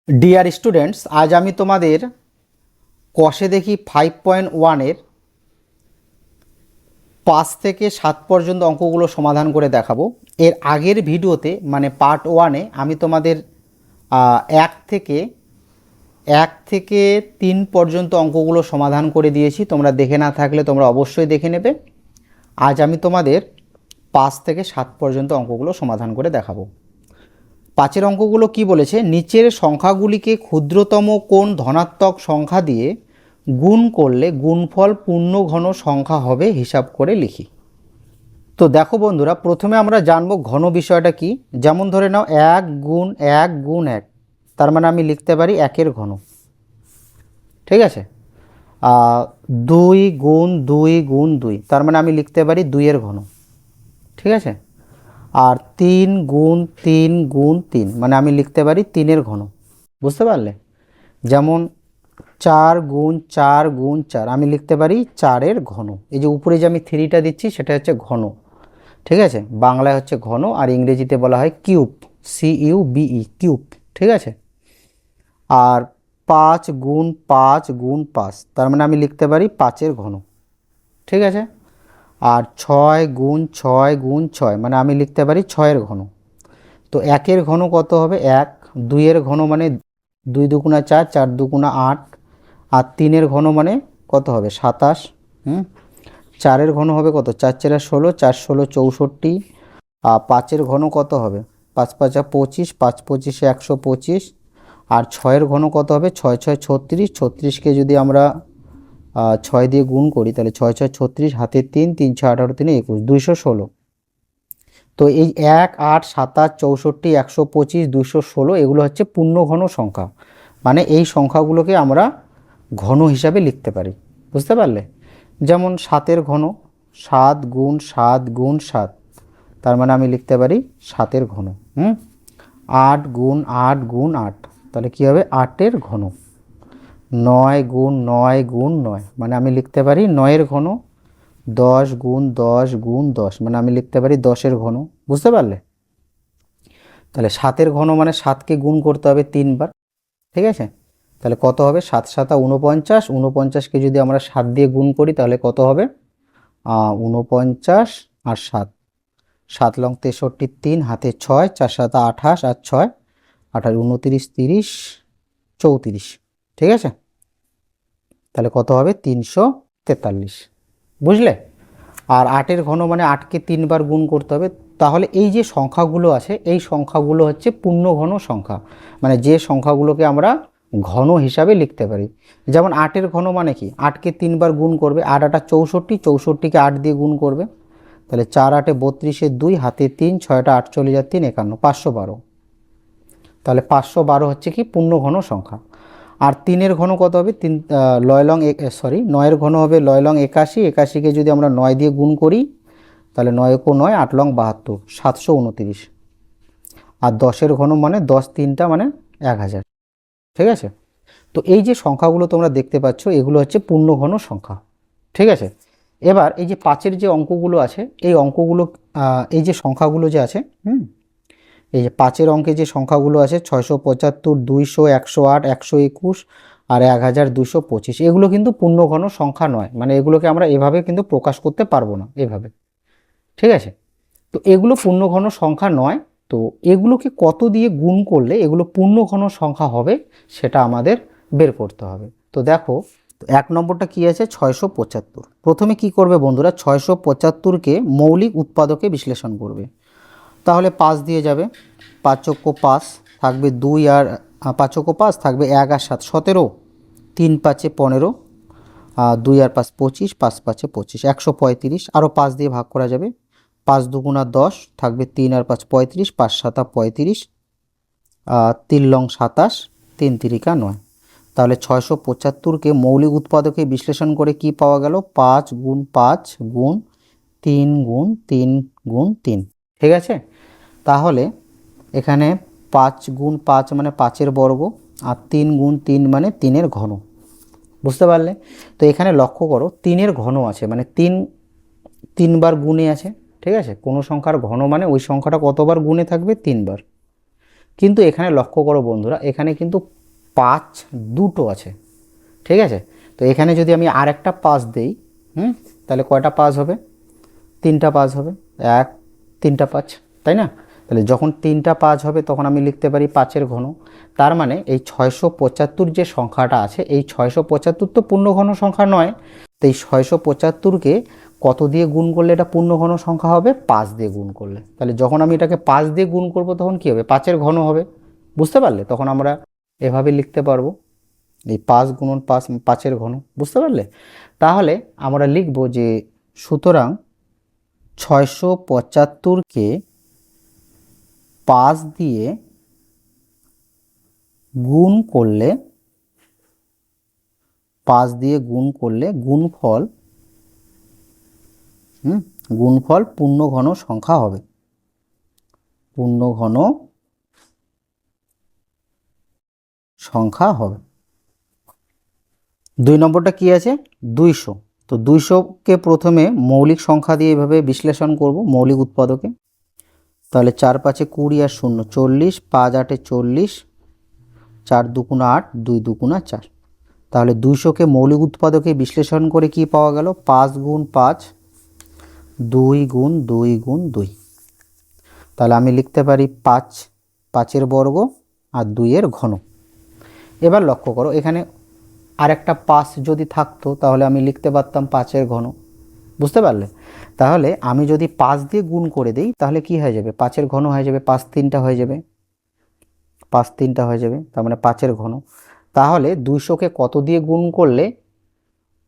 Dear students, আজ আমি তোমাদের কষে দেখি 5.1-এর 5 থেকে 7 পর্যন্ত অঙ্কগুলো সমাধান করে দেখাবো। এর আগের ভিডিওতে মানে পার্ট 1-এ আমি তোমাদের 1 থেকে 3 পর্যন্ত অঙ্কগুলো সমাধান করে দিয়েছি। তোমরা দেখে না থাকলে তোমরা অবশ্যই দেখে নেবে। আজ আমি তোমাদের 5 থেকে 7 পর্যন্ত অঙ্কগুলো সমাধান করে দেখাবো। 5-এর অঙ্কগুলো কি বলেছে, নিচের সংখ্যাগুলিকে ক্ষুদ্রতম কোন ধনাত্মক সংখ্যা দিয়ে গুণ করলে গুণফল পূর্ণঘন সংখ্যা হবে হিসাব করে লিখি। তো দেখো বন্ধুরা, প্রথমে আমরা জানবো ঘন বিষয়টা কি। যেমন ধরে নাও 1 গুণ 1 গুণ 1, তার মানে আমি লিখতে পারি 1-এর ঘন। ঠিক আছে। 2 গুণ 2 গুণ 2, তার মানে আমি লিখতে পারি 2-এর ঘন। ঠিক আছে। আর 3 গুণ 3 গুণ 3, মানে আমি লিখতে পারি 3-এর ঘন। বুঝতে পারলে? যেমন 4 গুণ 4 গুণ 4, আমি লিখতে পারি 4-এর ঘন। এই যে উপরে যে আমি 3টা দিচ্ছি সেটা হচ্ছে ঘন। ঠিক আছে, বাংলায় হচ্ছে ঘন, আর ইংরেজিতে বলা হয় কিউব, CUBE, কিউব। ঠিক আছে। আর 5 গুণ 5 গুণ 5, তার মানে আমি লিখতে পারি 5-এর ঘন। ঠিক আছে। আর 6 গুণ 6 গুণ 6, মানে আমি লিখতে পারি 6-এর ঘন। তো 1-এর ঘন কত হবে? 1। 2-এর ঘন মানে 2 দুগুণা 4, 4 দুগুণা 8। আর 3-এর ঘন মানে কত হবে? 27। 4-এর ঘন হবে কত? 4 4 16, 4 16 64। আর 5-এর ঘন কত হবে? 5 5 25, 5 25 125। আর 6-এর ঘন কত হবে? 6 6 36। 36কে যদি আমরা 6 দিয়ে গুণ করি তাহলে 6 6 36, হাতে 3, 3 6 18, 3 21, 216। তো এই 1 8 27 64 125 216 এগুলো হচ্ছে পূর্ণঘন সংখ্যা, মানে এই সংখ্যাগুলোকে আমরা ঘন হিসাবে লিখতে পারি। বুঝতে পারলে? যেমন 7-এর ঘন 7 গুণ 7 গুণ 7, তার মানে আমি লিখতে পারি 7-এর ঘন। 8 গুণ 8 গুণ 8, তাহলে কী হবে? 8-এর ঘন। 9 গুণ 9 গুণ 9, মানে আমি লিখতে পারি 9-এর ঘন। 10 গুণ 10 গুণ 10, মানে আমি লিখতে পারি 10-এর ঘন। বুঝতে পারলে? তাহলে 7-এর ঘন মানে 7কে গুণ করতে হবে 3 বার। ঠিক আছে। তাহলে কত হবে? 7 7 49, 49কে যদি আমরা 7 দিয়ে গুণ করি তাহলে কত হবে? 49 আর 7, 7 লং 63, 3 হাতে 6, 4 7 28 আর 6 28, 29 30 34। ঠিক আছে। তাহলে কত হবে? 343। বুঝলে? আর 8-এর ঘন মানে 8কে 3 বার গুণ করতে হবে। তাহলে এই যে সংখ্যাগুলো আছে এই সংখ্যাগুলো হচ্ছে পূর্ণঘন সংখ্যা, মানে যে সংখ্যাগুলোকে আমরা ঘন হিসাবে লিখতে পারি। যেমন 8-এর ঘন মানে কি? 8কে 3 বার গুণ করবে, 8 8 64, 64কে 8 দিয়ে গুণ করবে, তাহলে 4 8 32, 2 হাতে 3, 6 48 আর 3 51, 512। তাহলে 512 হচ্ছে কি? পূর্ণঘন সংখ্যা। আর 3-এর ঘন কত হবে? 3 9-এর ঘন হবে লয় লং 81, 81কে যদি আমরা 9 দিয়ে গুণ করি তাহলে 9 × 9 8 লং 72, 729। আর 10-এর ঘন মানে 10 3টা মানে 1000। ঠিক আছে। তো এই যে সংখ্যাগুলো তোমরা দেখতে পাচ্ছ এগুলো হচ্ছে পূর্ণঘন সংখ্যা। ঠিক আছে। এবার এই যে 5-এর যে অঙ্কগুলো আছে এই অঙ্কগুলো, এই যে সংখ্যাগুলো যে আছে, এই যে 5-এর অঙ্কে যে সংখ্যাগুলো আছে 675, 200, 108, 121 আর 1225, এগুলো কিন্তু পূর্ণঘন সংখ্যা নয়, মানে এগুলোকে আমরা এভাবে কিন্তু প্রকাশ করতে পারবো না এভাবে। ঠিক আছে। তো এগুলো পূর্ণঘন সংখ্যা নয়। তো এগুলোকে কত দিয়ে গুণ করলে এগুলো পূর্ণঘন সংখ্যা হবে সেটা আমাদের বের করতে হবে। তো দেখো, 1 নম্বরটা কি আছে? 675। প্রথমে কি করবে বন্ধুরা? 675কে মৌলিক উৎপাদকে বিশ্লেষণ করবে। তাহলে 5 দিয়ে যাবে, 5 × 5 থাকবে 2, আর 5 × 5 থাকবে 1 আর 7 17, 3 5 15, 2 আর 5 25, 5 5 25, 135। আরও 5 দিয়ে ভাগ করা যাবে, 5 দুগুণা 10 থাকবে 3 আর 5 35, 5 7 35, 3 লং 27, 3 3 9। তাহলে 675কে মৌলিক উৎপাদকে বিশ্লেষণ করে কি পাওয়া গেল? 5 গুণ 5 গুণ 3 গুণ 3 গুণ 3। ঠিক আছে। তাহলে এখানে 5 গুণ 5 মানে 5-এর বর্গ, আর 3 গুণ 3 মানে 3-এর ঘন। বুঝতে পারলে? তো এখানে লক্ষ্য করো 3-এর ঘন আছে, মানে 3 বার গুণে আছে। ঠিক আছে। কোনো সংখ্যার ঘন মানে ওই সংখ্যাটা কতবার গুণে থাকবে? 3 বার। কিন্তু এখানে লক্ষ্য করো বন্ধুরা, এখানে কিন্তু 5 দুটো আছে, ঠিক আছে। তো এখানে যদি আমি আরেকটা 5 দেই, তাহলে কয়টা 5 হবে? 3টা 5 হবে, 1 3টা 5, তাই না? তাহলে যখন 3টা 5 হবে তখন আমি লিখতে পারি 5-এর ঘন। তার মানে এই 675 যে সংখ্যাটা আছে, এই 675 তো পূর্ণঘন সংখ্যা নয়। তো এই 675কে কত দিয়ে গুণ করলে এটা পূর্ণঘন সংখ্যা হবে? 5 দিয়ে গুণ করলে। তাহলে যখন আমি এটাকে 5 দিয়ে গুণ করব তখন কি হবে? 5-এর ঘন হবে, বুঝতে পারলে? তখন আমরা এভাবে লিখতে পারবো, এই 5 গুণন 5, 5-এর ঘন, বুঝতে পারলে? তাহলে আমরা লিখব যে সুতরাং 675কে 5 দিয়ে গুণ করলে, 5 দিয়ে গুণ করলে গুণফল গুণফল পূর্ণঘন সংখ্যা হবে, পূর্ণঘন সংখ্যা হবে। 2 নম্বরটা কি আছে? 200। তো 200কে প্রথমে মৌলিক সংখ্যা দিয়ে এভাবে বিশ্লেষণ করব, মৌলিক উৎপাদকে। তাহলে 4 5 20 আর 0 40, 5 8 40, 4 2 8, 2 2 4। তাহলে 200কে মৌলিক উৎপাদকে বিশ্লেষণ করে কি পাওয়া গেল? 5 গুণ 5, 2 গুণ 2 গুণ 2। তাহলে আমি লিখতে পারি 5, 5-এর বর্গ আর 2-এর ঘন। এবার লক্ষ্য করো, এখানে আরেকটা 5 যদি থাকতো তাহলে আমি লিখতে পারতাম 5-এর ঘন, বুঝতে পারলে? তাহলে আমি যদি 5 দিয়ে গুণ করে দিই তাহলে কি হয়ে যাবে? 5-এর ঘন হয়ে যাবে, 5 3টা হয়ে যাবে, 5 3টা হয়ে যাবে, তার মানে 5-এর ঘন। তাহলে 200কে কত দিয়ে গুণ করলে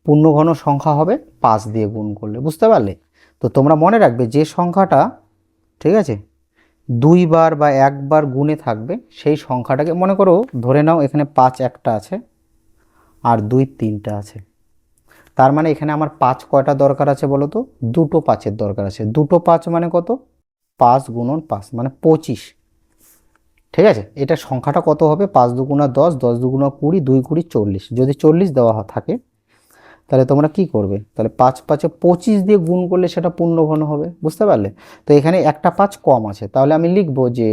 পূর্ণঘন সংখ্যা হবে? 5 দিয়ে গুণ করলে, বুঝতে পারলে? তো তোমরা মনে রাখবে যে সংখ্যাটা, ঠিক আছে, 2 বার বা 1 বার গুণে থাকবে সেই সংখ্যাটাকে, মনে করো ধরে নাও এখানে 5 একটা আছে আর 2 3টা আছে। তার মানে এখানে আমার 5 কয়টা দরকার আছে বলো তো? দুটো 5-এর দরকার আছে। দুটো 5 মানে কত? 5 গুণন 5 মানে 25, ঠিক আছে। এটা সংখ্যাটা কত হবে? 5 দুগুণা 10, 10 দুগুণা 20, 2 20 40। যদি 40 দেওয়া থাকে তাহলে তোমরা কি করবে? তাহলে 5 5 25 দিয়ে গুণ করলে সেটা পূর্ণঘন হবে, বুঝতে পারলে? তো এখানে একটা 5 কম আছে, তাহলে আমি লিখব যে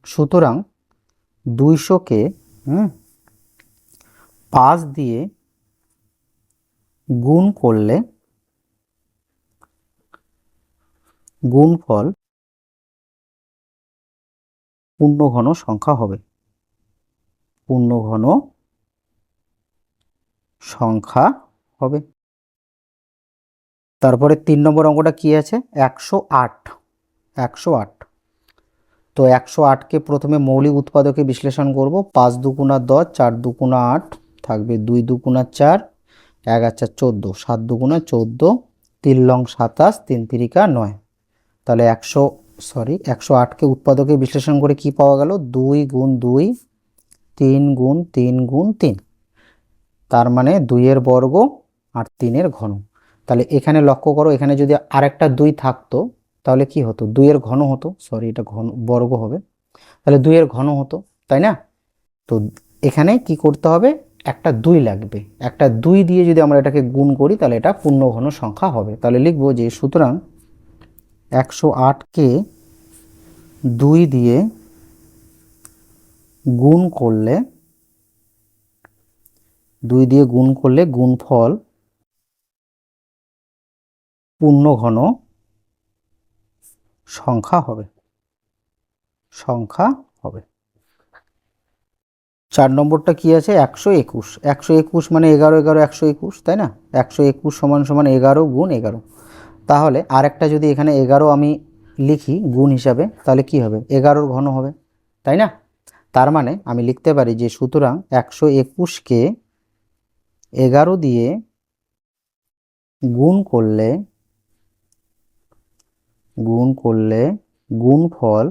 সুতরাং 200কে 5 দিয়ে গুণ করলে গুণফল পূর্ণঘন সংখ্যা হবে, পূর্ণঘন সংখ্যা হবে। তারপরে 3 নম্বর অঙ্কটা কি আছে? 108। 108। তো 108কে প্রথমে মৌলিক উৎপাদকে বিশ্লেষণ করব। 5 দুগুণা 10, 4 দুগুণা 8, থাকবে 2 দুগুণা 4, 1 আর 4 14, 7 দুগুণা 14, 3 লং 27, 3 তিরিকা 9। তাহলে 108কে উৎপাদকে বিশ্লেষণ করে কি পাওয়া গেল? 2 গুণ 2, 3 গুণ 3 গুণ 3। তার মানে 2-এর বর্গ আর 3-এর ঘন। তাহলে এখানে লক্ষ্য করো, এখানে যদি আরেকটা 2 থাকতো তাহলে কি হতো? 2-এর ঘন হতো, এটা ঘন বর্গ হবে, তাহলে 2-এর ঘন হতো, তাই না? তো এখানে কি করতে হবে? একটা 2 লাগবে, একটা 2 দিয়ে যদি আমরা এটাকে গুণ করি তাহলে এটা পূর্ণঘন সংখ্যা হবে। তাহলে লিখব যে সুতরাং 108কে 2 দিয়ে গুণ করলে, 2 দিয়ে গুণ করলে গুণফল পূর্ণঘন সংখ্যা হবে, সংখ্যা হবে। 4 নম্বরটা কি আছে? 121। 121 মানে 11 11 121, তাই না? 121 সমান সমান 11 গুণ 11। তাহলে আরেকটা যদি এখানে 11 আমি লিখি গুণ হিসাবে তাহলে কি হবে? 11-র ঘন হবে, তাই না? তার মানে আমি লিখতে পারি যে সুতরাং 121কে 11 দিয়ে গুণ করলে গুণফল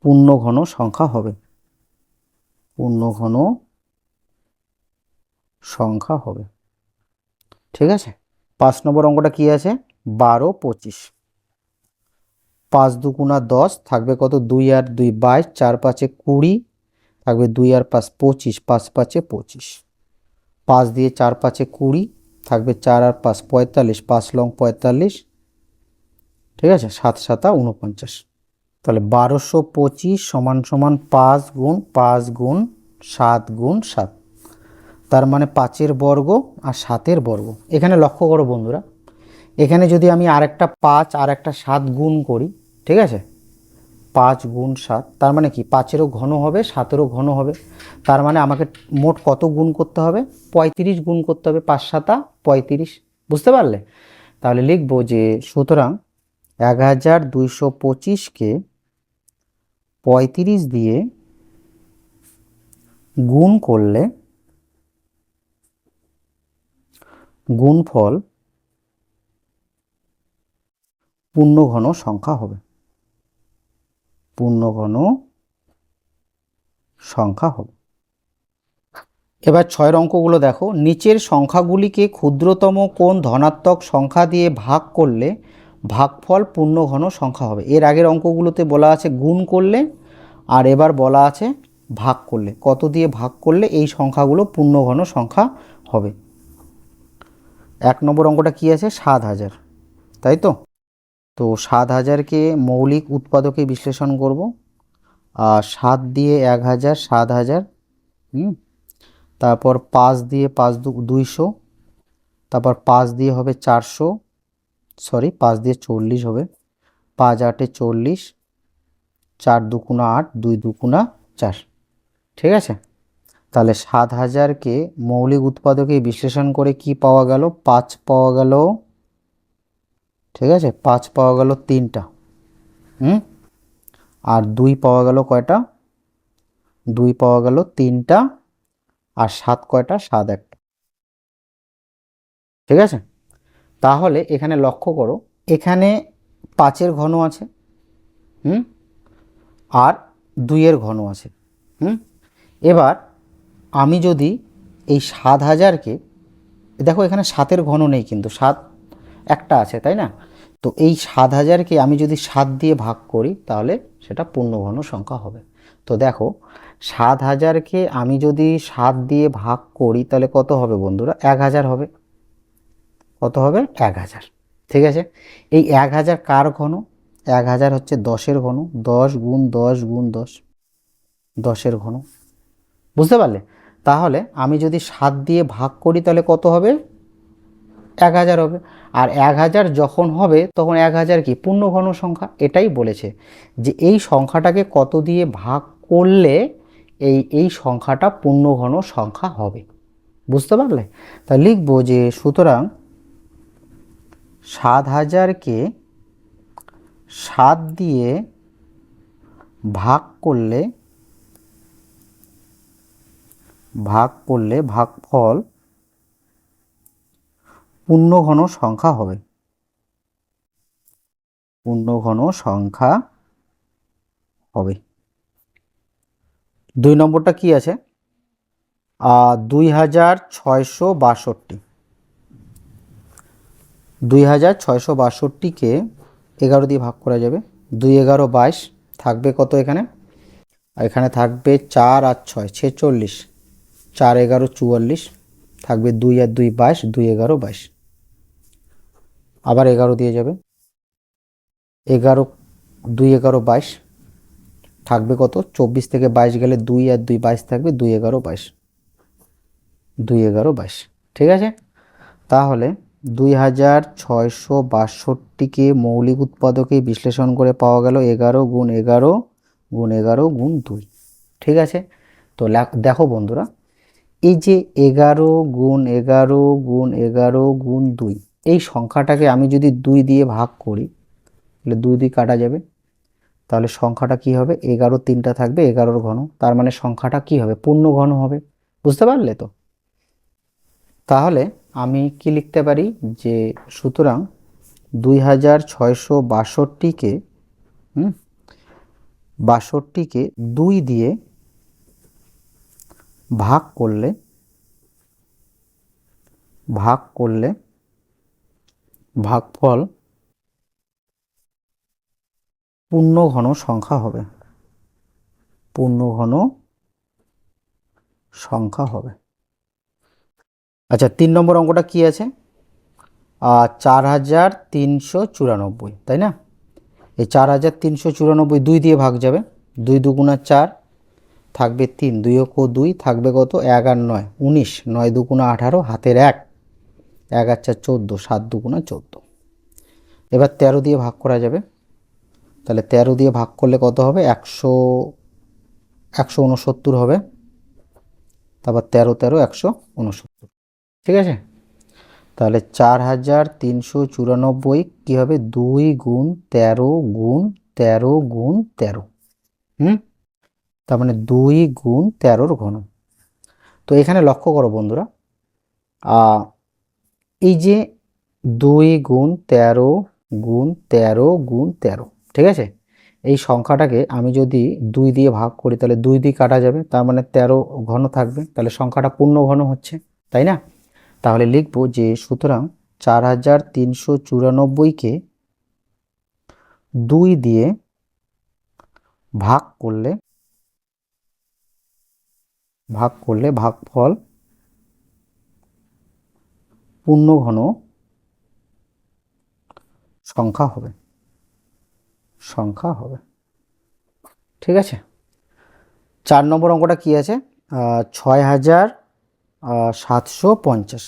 পূর্ণঘন সংখ্যা হবে, পূর্ণঘন সংখ্যা হবে, ঠিক আছে। 5 নম্বর অঙ্কটা কি আছে? 12 25। 5 দুগুণা 10, থাকবে কত? 2 আর 2 22, 4 5 20, থাকবে 2 আর 5 25, 5 5 25। 5 দিয়ে 4 5 20, থাকবে 4 আর 5 45, 5 লং 45, ঠিক আছে, 7 7 49। তাহলে 1225 সমান সমান 5 গুণ 5 গুণ 7 গুণ 7, তার মানে 5-এর বর্গ আর 7-এর বর্গ। এখানে লক্ষ্য করো বন্ধুরা, এখানে যদি আমি আরেকটা 5 আর একটা 7 গুণ করি, ঠিক আছে, 5 গুণ 7, তার মানে কি 5-এরও ঘন হবে 7-এরও ঘন হবে, তার মানে আমাকে মোট কত গুণ করতে হবে? 35 গুণ করতে হবে। 5 7 35, বুঝতে পারলে? তাহলে লিখবো যে সুতরাং 1225কে 35 দিয়ে গুণ করলে গুণফল পূর্ণঘন সংখ্যা হবে, পূর্ণঘন সংখ্যা হবে। এবার 6 অঙ্কগুলো দেখো, নিচের সংখ্যাগুলিকে ক্ষুদ্রতম কোন ধনাত্মক সংখ্যা দিয়ে ভাগ করলে ভাগফল পূর্ণঘন সংখ্যা হবে। এর আগের অঙ্কগুলোতে বলা আছে গুণ করলে, আর এবার বলা আছে ভাগ করলে, কত দিয়ে ভাগ করলে এই সংখ্যাগুলো পূর্ণঘন সংখ্যা হবে। 1 নম্বর অঙ্কটা কি আছে? 7000, তাই তো? তো 7000কে মৌলিক উৎপাদকে বিশ্লেষণ করব, আর 7 দিয়ে 1000 7000, তারপর 5 দিয়ে 5 200, তারপর 5 দিয়ে হবে 400, 5 দিয়ে 40 হবে, 5 8 40, 4 2 8, 2 2 4, ঠিক আছে। তাহলে 7000কে মৌলিক উৎপাদকে বিশ্লেষণ করে কি পাওয়া গেল? 5 পাওয়া গেল, ঠিক আছে, 5 পাওয়া গেল 3টা, আর 2 পাওয়া গেল কয়টা? 2 পাওয়া গেল 3টা, আর 7 কয়টা? 7 একটা, ঠিক আছে। তাহলে এখানে লক্ষ্য করো, এখানে 5-এর ঘন আছে, আর 2-এর ঘন আছে। এবার আমি যদি এই 7000কে, দেখো এখানে 7-এর ঘন নেই কিন্তু 7 একটা আছে, তাই না? তো এই 7000কে আমি যদি 7 দিয়ে ভাগ করি তাহলে সেটা পূর্ণঘন সংখ্যা হবে। তো দেখো 7000কে আমি যদি 7 দিয়ে ভাগ করি তাহলে কত হবে বন্ধুরা? 1000 হবে। কত হবে? 1000, ঠিক আছে। এই 1000 কার ঘন? 1000 হচ্ছে 10-এর ঘন, 10 গুণ 10 গুণ 10, 10-এর ঘন, বুঝতে পারলে? তাহলে আমি যদি 7 দিয়ে ভাগ করি তাহলে কত হবে? 1000 হবে। আর 1000 যখন হবে তখন 1000 কি পূর্ণঘন সংখ্যা? এটাই বলেছে যে এই সংখ্যাটাকে কত দিয়ে ভাগ করলে এই সংখ্যাটা পূর্ণঘন সংখ্যা হবে, বুঝতে পারলে? তা লিখবো যে সুতরাং 7000কে 7 দিয়ে ভাগ করলে ভাগফল পূর্ণঘন সংখ্যা হবে, পূর্ণঘন সংখ্যা হবে। 2 নম্বরটা কি আছে? 2662, 2662কে 11 দিয়ে ভাগ করা যাবে, 2 11 22, থাকবে কত এখানে? এখানে থাকবে 4 আর 6 46, 4 11 44, থাকবে 2 আর 2 22, 2 11 22, আবার 11 দিয়ে যাবে, 11 2 11 22, থাকবে কত? 24 থেকে 22 গেলে 2 আর 2 22 থাকবে, 2 11 22, 2 11 22, ঠিক আছে। তাহলে 2662কে মৌলিক উৎপাদকে বিশ্লেষণ করে পাওয়া গেল 11 গুণ 11 গুণ 11 গুণ 2, ঠিক আছে। তো দেখো বন্ধুরা, এই যে 11 গুণ 11 গুণ 11 গুণ 2, এই সংখ্যাটাকে আমি যদি 2 দিয়ে ভাগ করি তাহলে 2 দিয়ে কাটা যাবে, তাহলে সংখ্যাটা কি হবে? 11 3টা থাকবে, 11-এর ঘন, তার মানে সংখ্যাটা কি হবে? পূর্ণঘন হবে, বুঝতে পারলে তো? তাহলে আমি কি লিখতে পারি যে সুতরাং 2662কে 2 দিয়ে ভাগ করলে ভাগফল পূর্ণঘন সংখ্যা হবে, পূর্ণঘন সংখ্যা হবে। আচ্ছা 3 নম্বর অঙ্কটা কি আছে? 4394, তাই না? এই 4394 2 দিয়ে ভাগ যাবে, 2 দুগুণা 4 থাকবে 3, 2 ও 2 থাকবে কত, 1 আর 9 19, 9 দুগুণা 18 হাতের 1, 1 আর 4 14, 7 দুগুণা 14। এবার 13 দিয়ে ভাগ করা যাবে, তাহলে 13 দিয়ে ভাগ করলে কত হবে, 169 হবে। তারপর 13 13 169, ঠিক আছে। তাহলে 4394 কী হবে, 2 গুণ 13 গুণ 13 গুণ 13, তার মানে 2 গুণ 13 ঘন। তো এখানে লক্ষ্য করো বন্ধুরা, এই যে 2 গুণ 13 গুণ 13 গুণ 13, ঠিক আছে, এই সংখ্যাটাকে আমি যদি 2 দিয়ে ভাগ করি তাহলে 2 দিয়ে কাটা যাবে, তার মানে 13 ঘন থাকবে, তাহলে সংখ্যাটা পূর্ণ ঘন হচ্ছে, তাই না। তাহলে লিখব যে সুতরাং 4394কে 2 দিয়ে ভাগ করলে ভাগফল পূর্ণ ঘন সংখ্যা হবে, ঠিক আছে। 4 নম্বর অঙ্কটা কি আছে, 6750,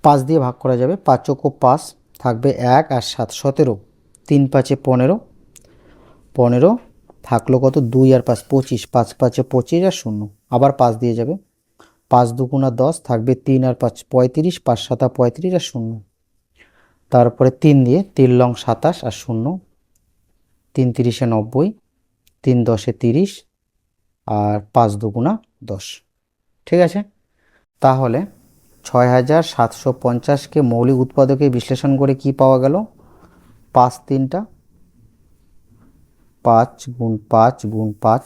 5 দিয়ে ভাগ করা যাবে, 5 চৌক 5 থাকবে 1 আর 7 17, 3 5 15, 15 থাকলো কত, 2 আর 5 25, 5 5 25 আর 0, আবার 5 দিয়ে যাবে, 5 দুগুণা 10 থাকবে 3 আর 5 35, 5 7 35 আর 0, তারপরে 3 দিয়ে 3 লং 27 আর 0, 3 30 90, 3 10 30 আর 5 দুগুণা 10, ঠিক আছে। তাহলে 6750কে মৌলিক উৎপাদকে বিশ্লেষণ করে কি পাওয়া গেল, 5 3টা, 5 গুণ 5 গুণ 5,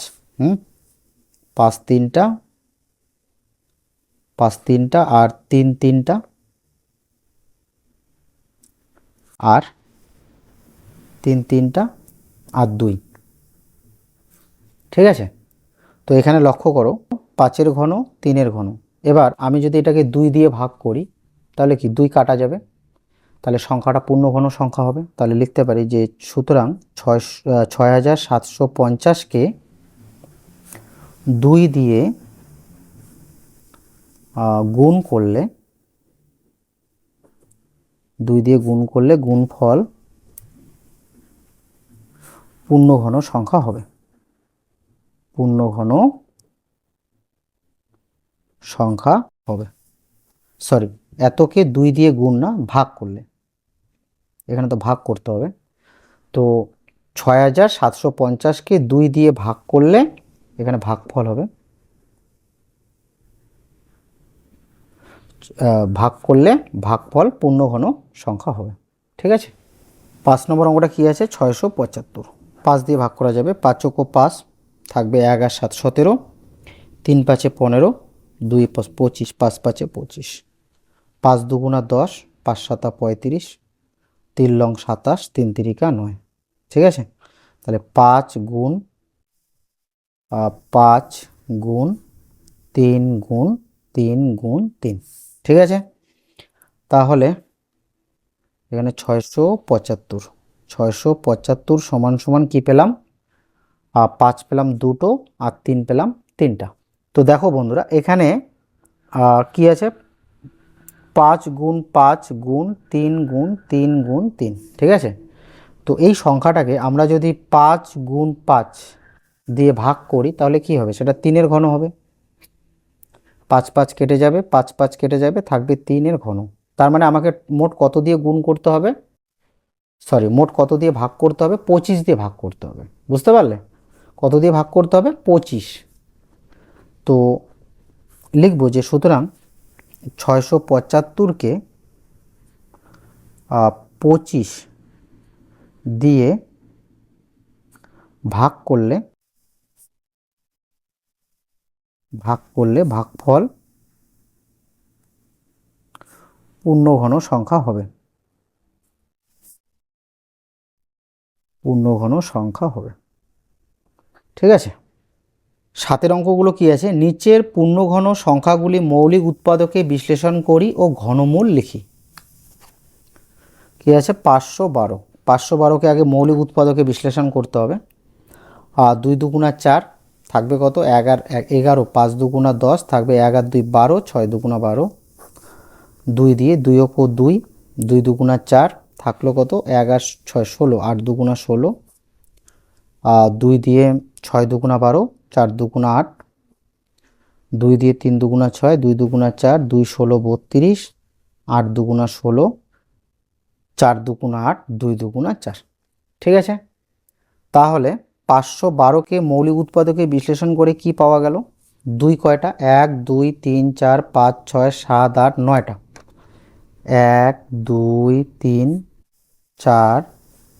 5 3টা, 5 3টা আর 3 3টা আর 3 3টা আর 2, ঠিক আছে। তো এখানে লক্ষ্য করো 5-এর ঘন 3-এর ঘন। এবার আমি যদি এটাকে 2 দিয়ে ভাগ করি তাহলে কি 2 কাটা যাবে, তাহলে সংখ্যাটা পূর্ণ ঘন সংখ্যা হবে। তাহলে লিখতে পারি যে সুতরাং 6750কে 2 দিয়ে গুণ করলে গুণফল পূর্ণ ঘন সংখ্যা হবে, সরি, এতকে 2 দিয়ে গুণ না, ভাগ করলে, এখানে তো ভাগ করতে হবে। তো 6750কে 2 দিয়ে ভাগ করলে এখানে ভাগফল হবে, ভাগফল পূর্ণ ঘন সংখ্যা হবে, ঠিক আছে। 5 নম্বর অঙ্কটা কি আছে, 675, 5 দিয়ে ভাগ করা যাবে, 5 চৌকো 5 থাকবে 1 আর 7 17, 3 5 15, 2 25, 5 5 25, 5 দুগুণা 10, 5 7 35, 3 লং 27, 3 3 9, ঠিক আছে। তাহলে 5 গুণ 3 গুণ 3 গুণ 3, ঠিক আছে। তাহলে এখানে 675 সমান সমান কি পেলাম, 5 পেলাম 2টো আর 3 পেলাম 3টা। তো দেখো বন্ধুরা এখানে কি আছে, 5 গুণ 5 গুণ 3 গুণ 3 গুণ 3, ঠিক আছে। তো এই সংখ্যাটাকে আমরা যদি 5 গুণ 5 দিয়ে ভাগ করি তাহলে কি হবে, সেটা 3-এর ঘন হবে, 5 5 কেটে যাবে, 5 5 কেটে যাবে, থাকবে 3-এর ঘন। তার মানে আমাকে মোট কত দিয়ে গুণ করতে হবে, মোট কত দিয়ে ভাগ করতে হবে, 25 দিয়ে ভাগ করতে হবে, বুঝতে পারলে, কত দিয়ে ভাগ করতে হবে, 25। তো লিখব যে সুতরাং 675কে 25 দিয়ে ভাগ করলে ভাগফল পূর্ণ ঘন সংখ্যা হবে, ঠিক আছে। 7-এর অঙ্কগুলো কি আছে, নিচের পূর্ণঘন সংখ্যাগুলি মৌলিক উৎপাদকে বিশ্লেষণ করি ও ঘনমূল লিখি। কি আছে, 512, 512কে আগে মৌলিক উৎপাদকে বিশ্লেষণ করতে হবে। 2 দুগুণা 4 থাকবে কত 11, 5 দুগুণা 10 থাকবে 11 2 12, 6 দুগুণা 12, 2 দিয়ে 2 ও 2, 2 দুগুণা 4 থাকলো কত 11 6 16, 8 দুগুণা 16, 2 দিয়ে 6 দুগুণা 12, 4 দুগুণা 8, 2 দিয়ে 3 দুগুণা 6, 2 দুগুণা 4, 2 16 32, 8 দুগুণা 16, 4 দুগুণা 8, 2 দুগুণা 4। ঠিক আছে, তাহলে 512কে মৌলিক উৎপাদকে বিশ্লেষণ করে কি পাওয়া গেল? 2 কয়টা? 1 2 3 4 5 6 7 8 9টা। 1 2 3 4,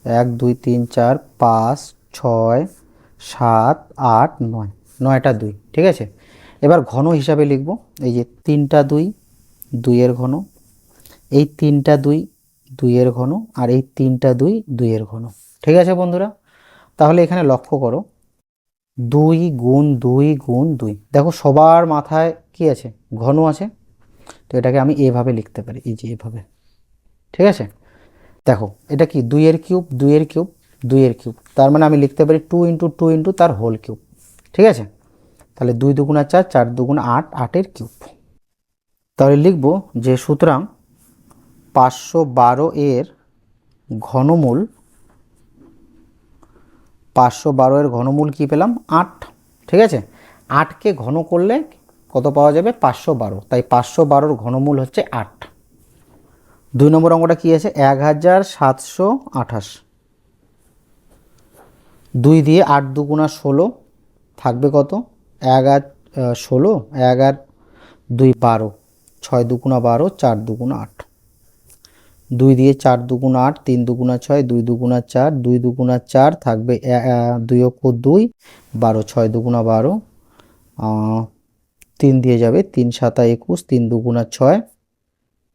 1 2 3 4 5 6 7 8 9, 9টা 2। ঠিক আছে, এবার ঘন হিসাবে লিখব। এই যে 3টা 2, 2 এর ঘন, এই 3টা 2, 2 এর ঘন, আর এই 3টা 2, 2 এর ঘন। ঠিক আছে বন্ধুরা, তাহলে এখানে লক্ষ্য করো 2 গুণ 2 গুণ 2, দেখো সবার মাথায় কি আছে? ঘন আছে। তো এটাকে আমি এভাবে লিখতে পারি, এই যে এভাবে। ঠিক আছে, দেখো এটা কি 2 এর কিউব, 2 এর কিউব, 2 এর কিউব, তার মানে আমি লিখতে পারি 2 ইন্টু 2 ইন্টু তার হোল কিউব। ঠিক আছে, তাহলে 2 দুগুণা 4, 4 দুগুণা 8, 8 এর কিউব। তাহলে লিখব যে সুতরাং 512 এর ঘনমূল, 512 এর ঘনমূল কি পেলাম? 8। ঠিক আছে, 8কে ঘন করলে কত পাওয়া যাবে? 512। তাই 512-র ঘনমূল হচ্ছে 8। 2 নম্বর অঙ্কটা কি আছে? 1728। 2 দিয়ে 8 দুগুণা 16 থাকবে কত? 1 16, 1 2 12, 6 দুগুণা 12, 4 দুগুণা 8। 2 দিয়ে 4 দুগুণা 8, 3 দুগুণা 6, 2 দুগুণা 4, 2 দুগুণা 4 থাকবে 2 ও 2 12, 6 দুগুণা 12, 3 দিয়ে যাবে 3 7 21, 3 দুগুণা 6,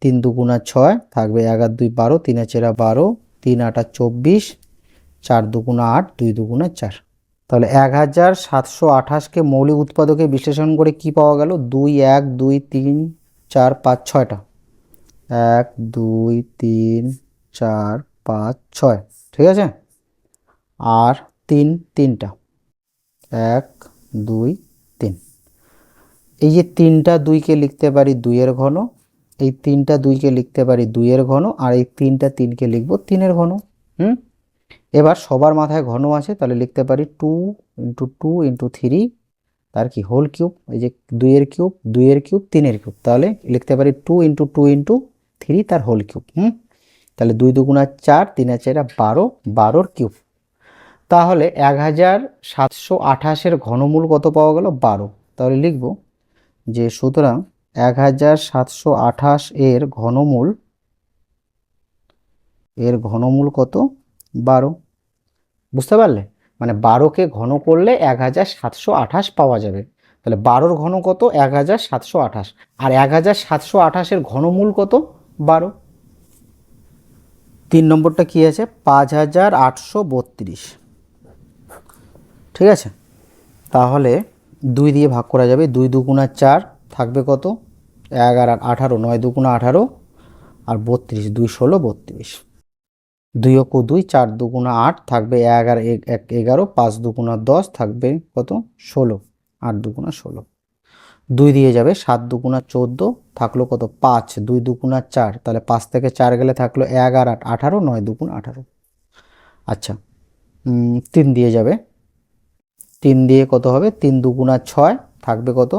3 দুগুণা 6 থাকবে 11 2 12, 3 4 12, 3 8 24, 4 দুগুণা 8, 2 দুগুণা 4। তাহলে 1728কে মৌলিক উৎপাদকে বিশ্লেষণ করে কি পাওয়া গেল? 2 1 2 3 4 5 6টা। 1 2 3 4 5 6। ঠিক আছে, আর 3 3টা। 1 2 3। এই যে 3টা 2কে লিখতে পারি 2 এর ঘন, এই 3টা 2কে লিখতে পারি 2 এর ঘন, আর এই 3টা 3কে লিখব 3 এর ঘন। এবার সবার মাথায় ঘন আছে, তাহলে লিখতে পারি 2 ইন্টু 2 ইন্টু 3 তার কি হোল কিউব। এই যে 2 এর কিউব, 2 এর কিউব, 3 এর কিউব, তাহলে লিখতে পারি 2 ইন্টু 2 ইন্টু 3 তার হোল কিউব। তাহলে 2 দুগুণা 4, 3 আর 4 12, 12-র কিউব। তাহলে 1728-এর ঘনমূল কত পাওয়া গেল? 12। তাহলে লিখব যে সুতরাং 1728 এর ঘনমূল কত? 12। বুঝতে পারলে? মানে 12কে ঘন করলে 1728 পাওয়া যাবে। তাহলে 12-র ঘন কত? 1728, আর 1728-এর ঘনমূল কত? 12। 3 নম্বরটা কি আছে? 5832। ঠিক আছে, তাহলে 2 দিয়ে ভাগ করা যাবে। 2 দুগুণা 4 থাকবে কত? 11 আর 18, 9 দুগুণা 18, আর 32, 2 16 32। 2 ও 2, 4 দুগুণা 8 থাকবে 1 আর 1 11, 5 দুগুণা 10 থাকবে কত? 16, 8 দুগুণা 16। 2 দিয়ে যাবে 7 দুগুণা 14 থাকলো কত? 5, 2 দুগুণা 4, তাহলে 5 থেকে 4 গেলে থাকলো 1 আর 8 18, 9 দুগুণা 18। আচ্ছা, 3 দিয়ে যাবে, 3 দিয়ে কত হবে? 3 দুগুণা 6 থাকবে কত?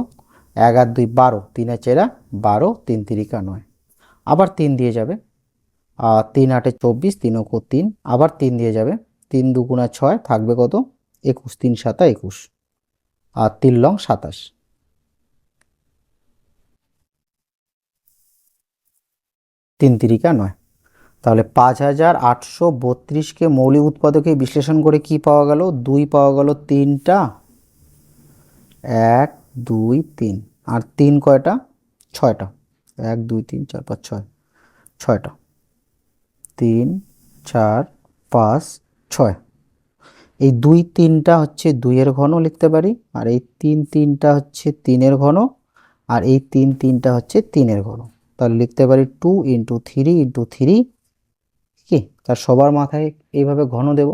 1 আর 2 12, 3 আর 4 12, 3 3 9। আবার 3 দিয়ে যাবে, 3 8 24, 3 ও 3, আবার 3 দিয়ে যাবে, 3 দুগুণা 6 থাকবে কত? 21, 3 7 21, আর 3 লং 27, 3 3 9। তাহলে 5832-কে মৌলিক উৎপাদকে বিশ্লেষণ করে কি পাওয়া গেল? 2 পাওয়া গেল 3টা, 1 2 3, আর 3 কয়টা? 6টা। 1 2 3 4 5 6, 6টা। 3 4 5 6। এই 2 3টা হচ্ছে 2 এর ঘন লিখতে পারি, আর এই 3 3টা হচ্ছে 3 এর ঘন, আর এই 3 3টা হচ্ছে 3 এর ঘন। তাহলে লিখতে পারি 2 ইন্টু 3 ইন্টু 3 কি তার সবার মাথায় এইভাবে ঘন দেব।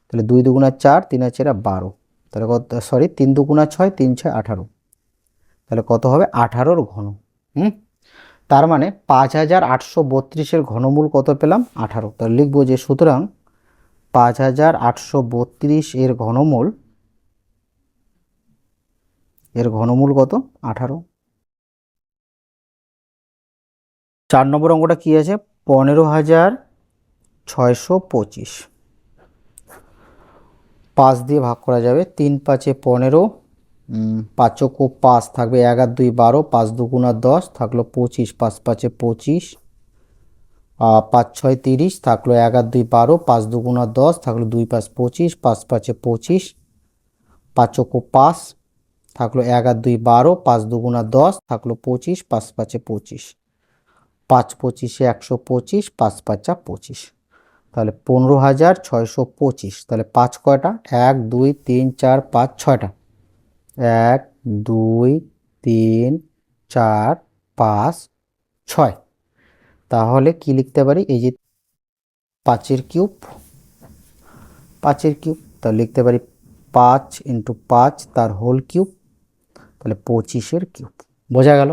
তাহলে 2 দুগুণা 4, 3 আর 4 12, তাহলে কত, সরি 3 দুগুণা 6, 3 6 18, তাহলে কত হবে 18 ঘন। তার মানে 5832 ঘনমূল কত পেলাম 18। তাহলে লিখবো যে সুতরাং 5832 ঘনমূল কত 18। 4 নম্বর অঙ্কটা কি আছে, 15625 5 দিয়ে ভাগ করা যাবে, 3 5 15, 5 5 থাকবে, 1 আর 2 12, 5 দুগুণা 10 থাকলো 25, 5 5 25, 5 6 30 থাকলো, 1 আর 2 12, 5 দুগুণা 10 থাকলো 2 5 25, 5 5 25, 5 5 থাকলো, 1 আর 2 12, 5 দুগুণা 10 থাকলো 25, 5 5 25, 5 25 125, 5 5 25, তাহলে 15625। তাহলে 5 কয়টা, 1 2 3 4 5 6টা, 1 2 3 4 5 6। তাহলে কি লিখতে পারি, এই যে 5 কিউব, তাহলে লিখতে পারি 5 × 5 তার হোল কিউব, তাহলে 25 কিউব। বোঝা গেল?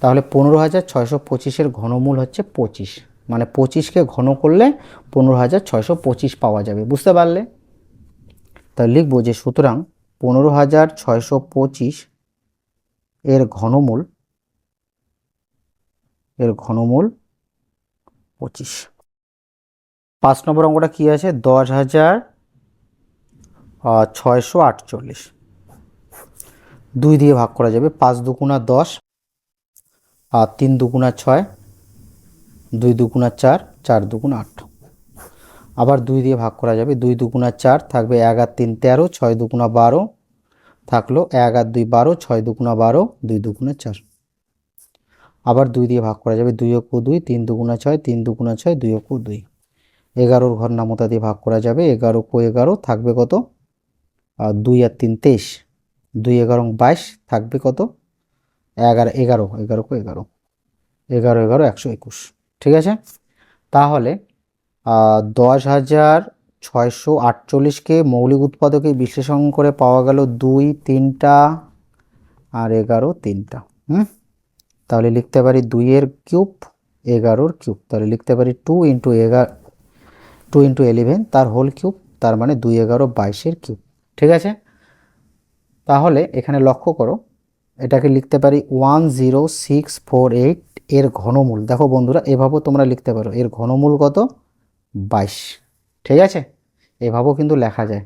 তাহলে 15625 ঘনমূল হচ্ছে 25, মানে 25কে ঘন করলে 15625 পাওয়া যাবে। বুঝতে পারলে? তাহলে লিখবো যে সুতরাং 15625 ঘনমূল 25। 5 নম্বর অঙ্কটা কি আছে, 10648 2 দিয়ে ভাগ করা যাবে, 5 দুগুণা 10, আর 3 দুগুণা 6, 2 দুগুণা 4, 4 দুগুণা 8, আবার 2 দিয়ে ভাগ করা যাবে, 2 দুগুণা 4 থাকবে, 1 আর 3 13, 6 দুগুণা 12 থাকলো, 1 আর 2 12, 6 দুগুণা 12, 2 দুগুণা 4, আবার 2 দিয়ে ভাগ করা যাবে, 2 ও 2, 3 দুগুণা 6, 3 দুগুণা 6, 2 ও 2, 11 ঘর নামতা দিয়ে ভাগ করা যাবে, 11 ও 11 থাকবে কত, 2 আর 3 23, 2 11 22 থাকবে কত, 11 11 11 को 11, 11 11 121। ঠিক আছে? তাহলে 10648কে মৌলিক উৎপাদকে বিশ্লেষণ করে পাওয়া গেল 2 3টা আর 11 3টা। তাহলে লিখতে পারি 2 এর কিউব 11 এর কিউব, তাহলে লিখতে পারি 2 × 11 তার হোল কিউব, তার মানে 2 11 22 কিউব। ঠিক আছে? তাহলে এখানে লক্ষ্য করো, এটাকে লিখতে পারি 10648 এর ঘনমূল। দেখো বন্ধুরা, এভাবেও তোমরা লিখতে পারো, এর ঘনমূল কত 22। ঠিক আছে? এভাবেও কিন্তু লেখা যায়।